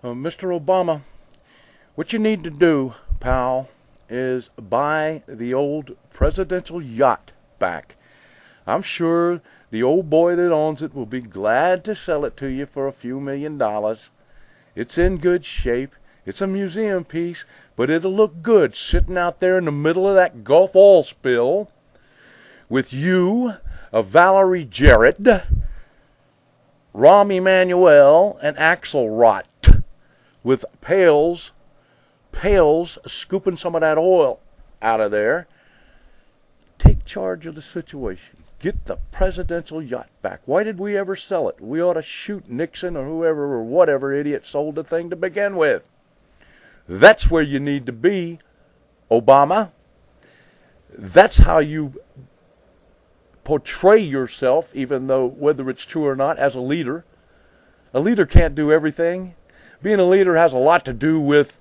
Mr. Obama, what you need to do, pal, is buy the old presidential yacht back. I'm sure the old boy that owns it will be glad to sell it to you for a few $1,000,000. It's in good shape. It's a museum piece, but it'll look good sitting out there in the middle of that Gulf oil spill with you, Valerie Jarrett, Rahm Emanuel, and Axelrod with pails scooping some of that oil out of there. Take charge of the situation. Get the presidential yacht back. Why did we ever sell it? We ought to shoot Nixon or whoever or whatever idiot sold the thing to begin with. That's where you need to be, Obama. That's how you portray yourself, even though whether it's true or not, as a leader. A leader can't do everything. Being a leader has a lot to do with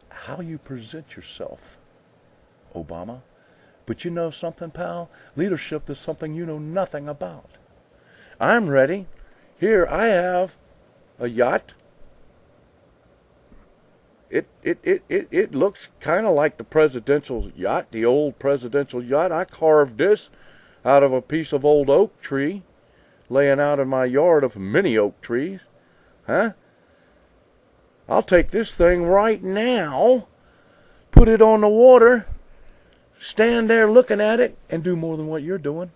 how you present yourself, Obama. But you know something, pal? Leadership is something you know nothing about. I'm ready. Here, I have a yacht. It looks kind of like the presidential yacht, the old presidential yacht. I carved this out of a piece of old oak tree laying out in my yard of many oak trees. Huh? I'll take this thing right now, put it on the water, stand there looking at it, and do more than what you're doing.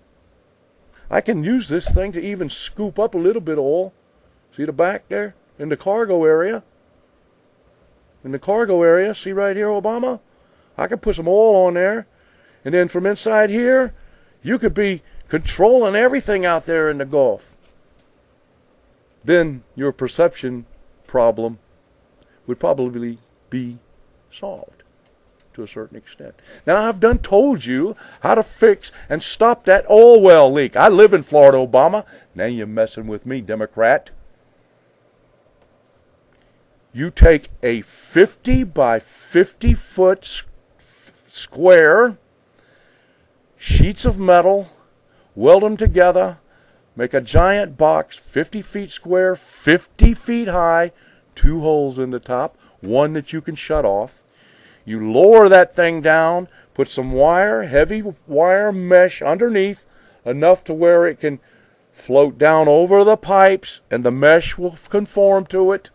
I can use this thing to even scoop up a little bit of oil. See the back there? In the cargo area. In the cargo area, see right here, Obama? I can put some oil on there. And then from inside here, you could be controlling everything out there in the Gulf. Then your perception problem would probably be solved to a certain extent. Now, I've done told you how to fix and stop that oil well leak. I live in Florida, Obama. Now you're messing with me, Democrat. You take a 50 by 50 foot square, sheets of metal, weld them together, make a giant box, 50 feet square, 50 feet high, 2 holes in the top, one that you can shut off. You lower that thing down, put some wire, heavy wire mesh underneath, enough to where it can float down over the pipes and the mesh will conform to it.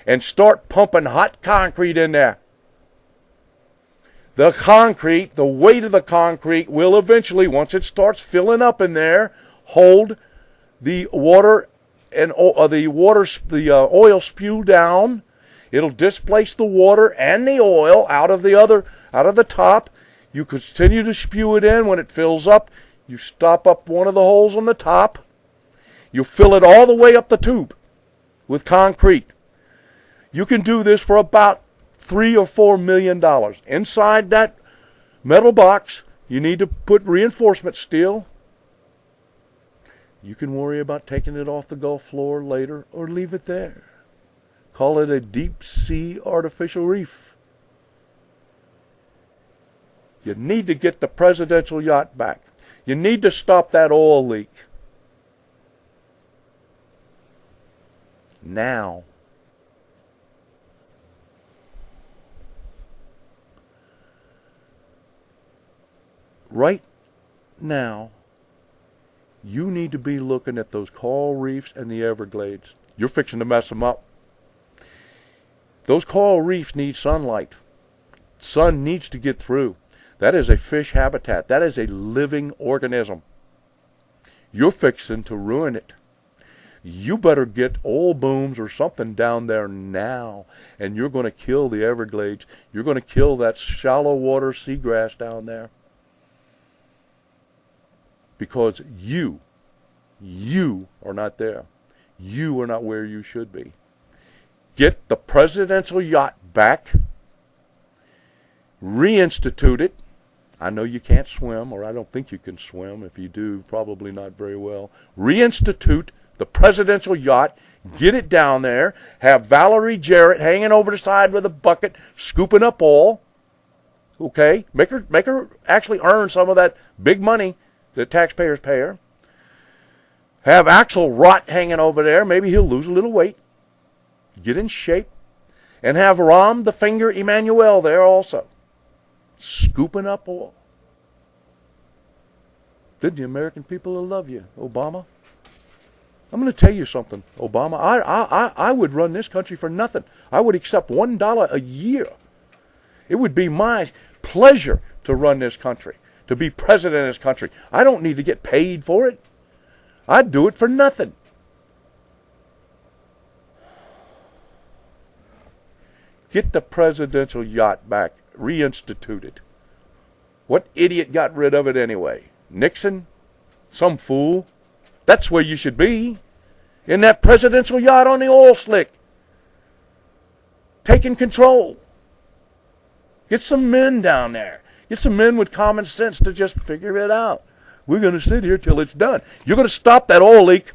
And start pumping hot concrete in there. The concrete, the weight of the concrete will eventually, once it starts filling up in there, hold the water and the oil spew down. It'll displace the water and the oil out of the top. You continue to spew it in. When it fills up, you stop up one of the holes on the top. You fill it all the way up the tube with concrete. You can do this for about $3 or $4 million. Inside that metal box, you need to put reinforcement steel. You can worry about taking it off the Gulf floor later or leave it there. Call it a deep sea artificial reef. You need to get the presidential yacht back. You need to stop that oil leak. Now. Right now, you need to be looking at those coral reefs and the Everglades. You're fixing to mess them up. Those coral reefs need sunlight. Sun needs to get through. That is a fish habitat. That is a living organism. You're fixing to ruin it. You better get oil booms or something down there now, and you're going to kill the Everglades. You're going to kill that shallow water seagrass down there. Because you are not there. You are not where you should be. Get the presidential yacht back. Reinstitute it. I know you can't swim, or I don't think you can swim. If you do, probably not very well. Reinstitute the presidential yacht. Get it down there. Have Valerie Jarrett hanging over the side with a bucket, scooping up oil. Okay? Make her actually earn some of that big money the taxpayers pay her. Have Axelrod hanging over there. Maybe he'll lose a little weight, get in shape, and have Rahm the Finger Emmanuel there also, scooping up oil. Then the American people will love you, Obama. I'm going to tell you something, Obama. I would run this country for nothing. I would accept $1 a year. It would be my pleasure to run this country, to be president of this country. I don't need to get paid for it. I'd do it for nothing. Get the presidential yacht back, reinstituted. What idiot got rid of it anyway? Nixon? Some fool? That's where you should be. In that presidential yacht on the oil slick. Taking control. Get some men down there. Get some men with common sense to just figure it out. We're going to sit here till it's done. You're going to stop that oil leak.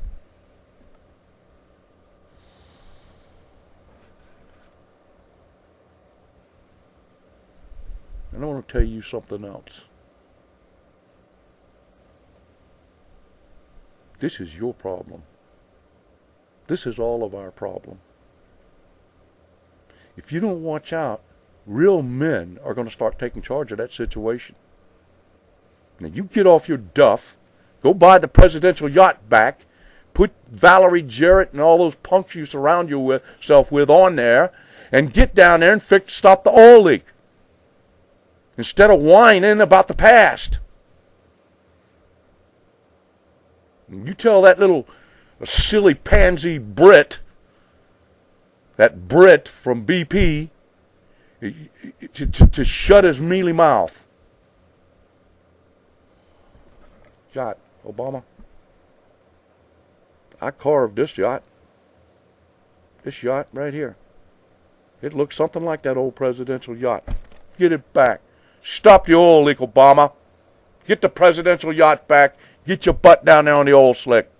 And I want to tell you something else. This is your problem. This is all of our problem. If you don't watch out, real men are going to start taking charge of that situation. Now you get off your duff, go buy the presidential yacht back, put Valerie Jarrett and all those punks you surround yourself with on there, and get down there and stop the oil leak. Instead of whining about the past. You tell that little silly pansy Brit, that Brit from BP, to shut his mealy mouth. Yacht, Obama. I carved this yacht. This yacht right here. It looks something like that old presidential yacht. Get it back. Stop the oil leak, Obama. Get the presidential yacht back. Get your butt down there on the oil slick.